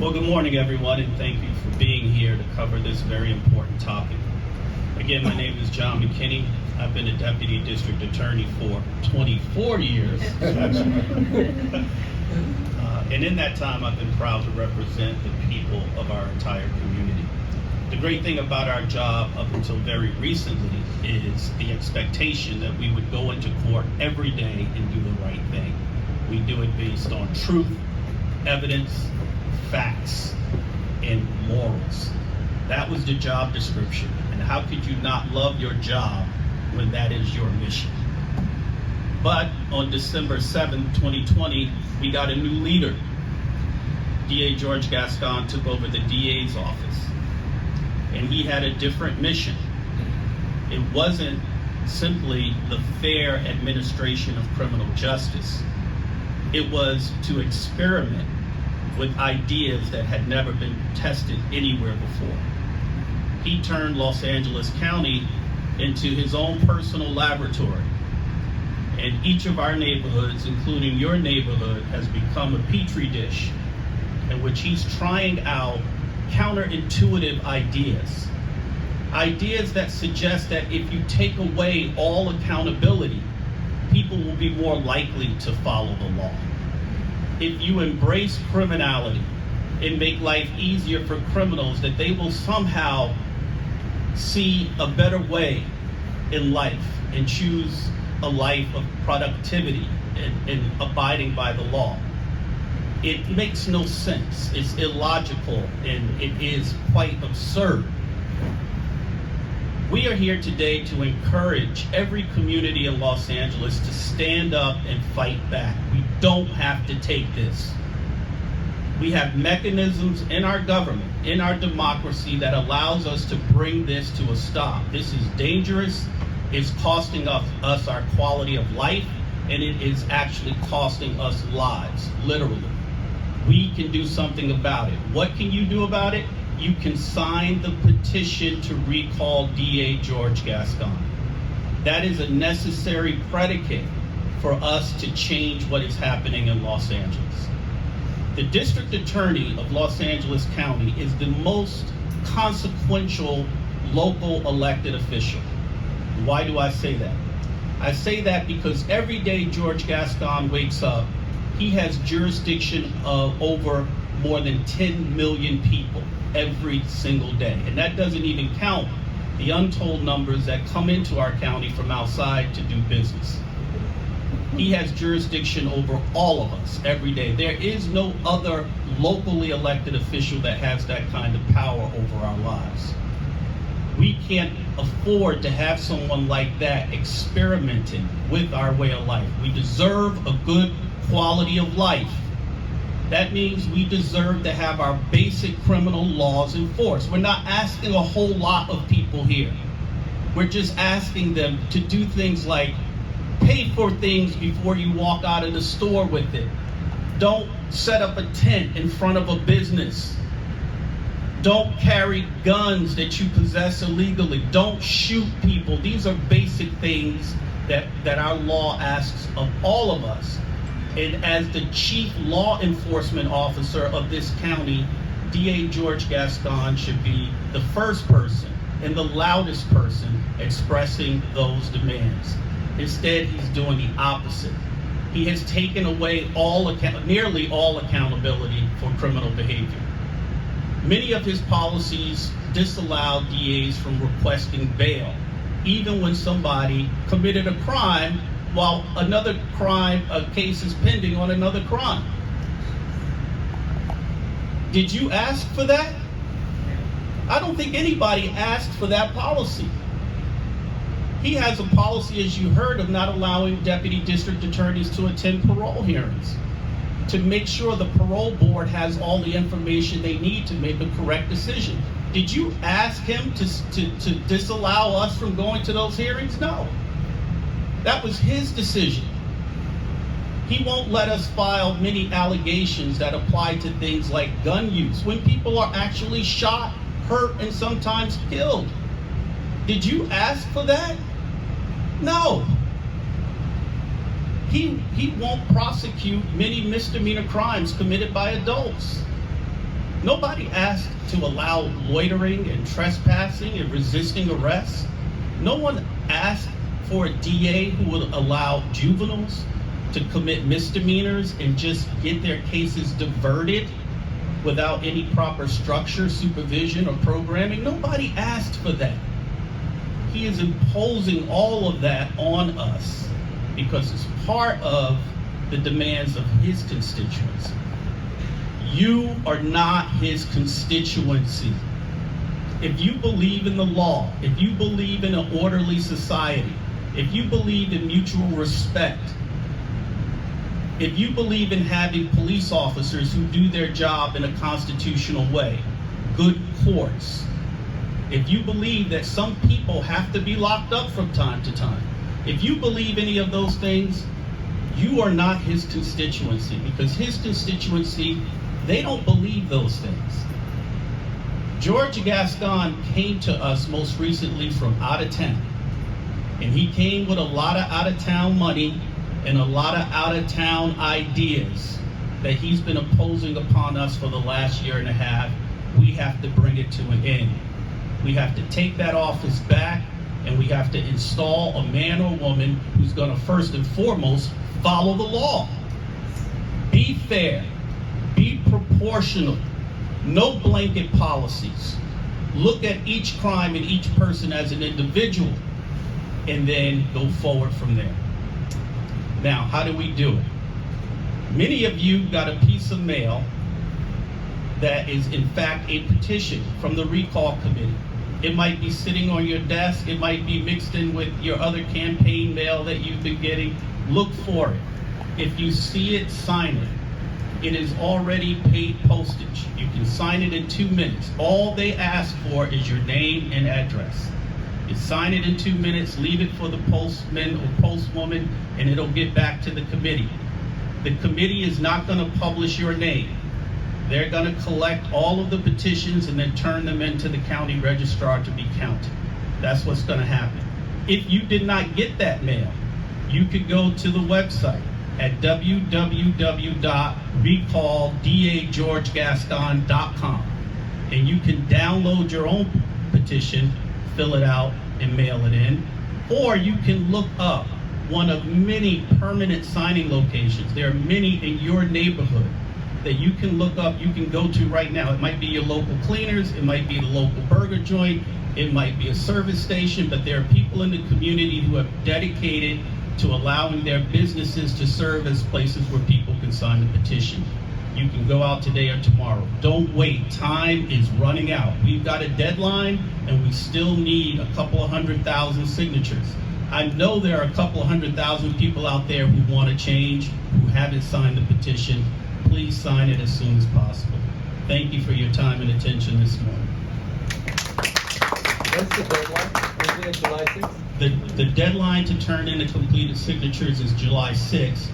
Well, good morning, everyone, and thank you for being here to cover this very important topic. Again, my name is John McKinney. I've been a deputy district attorney for 24 years. And in that time, I've been proud to represent the people of our entire community. The great thing about our job up until very recently is the expectation that we would go into court every day and do the right thing. We do it based on truth, evidence, facts, and morals. That was the job description. And how could you not love your job when that is your mission? But on December 7th, 2020, we got a new leader. DA George Gascon took over the DA's office, and he had a different mission. It wasn't simply the fair administration of criminal justice. It was to experiment with ideas that had never been tested anywhere before. He turned Los Angeles County into his own personal laboratory. And each of our neighborhoods, including your neighborhood, has become a petri dish in which he's trying out counterintuitive ideas. Ideas that suggest that if you take away all accountability, people will be more likely to follow the law. If you embrace criminality and make life easier for criminals, that they will somehow see a better way in life and choose a life of productivity and abiding by the law. It makes no sense. It's illogical, and it is quite absurd. We are here today to encourage every community in Los Angeles to stand up and fight back. We don't have to take this. We have mechanisms in our government, in our democracy, that allows us to bring this to a stop. This is dangerous. It's costing us our quality of life, and it is actually costing us lives, literally. We can do something about it. What can you do about it? You can sign the petition to recall DA George Gascon. That is a necessary predicate for us to change what is happening in Los Angeles. The district attorney of Los Angeles County is the most consequential local elected official. Why do I say that? I say that because every day George Gascon wakes up, he has jurisdiction of over more than 10 million people every single day. And that doesn't even count the untold numbers that come into our county from outside to do business. He has jurisdiction over all of us every day. There is no other locally elected official that has that kind of power over our lives. We can't afford to have someone like that experimenting with our way of life. We deserve a good quality of life. That means we deserve to have our basic criminal laws enforced. We're not asking a whole lot of people here. We're just asking them to do things like pay for things before you walk out of the store with it. Don't set up a tent in front of a business. Don't carry guns that you possess illegally. Don't shoot people. These are basic things that our law asks of all of us. And as the chief law enforcement officer of this county, DA George Gascon should be the first person and the loudest person expressing those demands. Instead, he's doing the opposite. He has taken away nearly all accountability for criminal behavior. Many of his policies disallow DAs from requesting bail, even when somebody committed a crime while another case is pending on another crime. Did you ask for that? I don't think anybody asked for that policy. He has a policy, as you heard, of not allowing deputy district attorneys to attend parole hearings, to make sure the parole board has all the information they need to make a correct decision. Did you ask him to disallow us from going to those hearings? No. That was his decision. He won't let us file many allegations that apply to things like gun use, when people are actually shot, hurt, and sometimes killed. Did you ask for that? No. He won't prosecute many misdemeanor crimes committed by adults. Nobody asked to allow loitering and trespassing and resisting arrest. No one asked for a DA who would allow juveniles to commit misdemeanors and just get their cases diverted without any proper structure, supervision, or programming. Nobody asked for that. He is imposing all of that on us because it's part of the demands of his constituents. You are not his constituency. If you believe in the law, if you believe in an orderly society, if you believe in mutual respect, if you believe in having police officers who do their job in a constitutional way, good courts, if you believe that some people have to be locked up from time to time, if you believe any of those things, you are not his constituency, because his constituency, they don't believe those things. George Gascon came to us most recently from out of town, and he came with a lot of out-of-town money and a lot of out-of-town ideas that he's been imposing upon us for the last year and a half. We have to bring it to an end. We have to take that office back, and we have to install a man or woman who's going to first and foremost follow the law. Be fair, be proportional, no blanket policies. Look at each crime and each person as an individual, and then go forward from there. Now, how do we do it? Many of you got a piece of mail that is in fact a petition from the recall committee. It might be sitting on your desk, it might be mixed in with your other campaign mail that you've been getting. Look for it. If you see it, sign it. It is already paid postage. You can sign it in 2 minutes. All they ask for is your name and address. You sign it in 2 minutes, leave it for the postman or postwoman, and it'll get back to the committee. The committee is not going to publish your name. They're going to collect all of the petitions and then turn them into the county registrar to be counted. That's what's going to happen. If you did not get that mail, you could go to the website at www.recalldageorgegascon.com, and you can download your own petition, fill it out, and mail it in. Or you can look up one of many permanent signing locations. There are many in your neighborhood that you can look up, you can go to right now. It might be your local cleaners, it might be the local burger joint, it might be a service station, but there are people in the community who have dedicated to allowing their businesses to serve as places where people can sign the petition. You can go out today or tomorrow. Don't wait, time is running out. We've got a deadline, and we still need a couple of 100,000 signatures. I know there are a couple of 100,000 people out there who want to change, who haven't signed the petition. Please sign it as soon as possible. Thank you for your time and attention this morning. What's the deadline? Is it July 6th? The deadline to turn in the completed signatures is July 6th.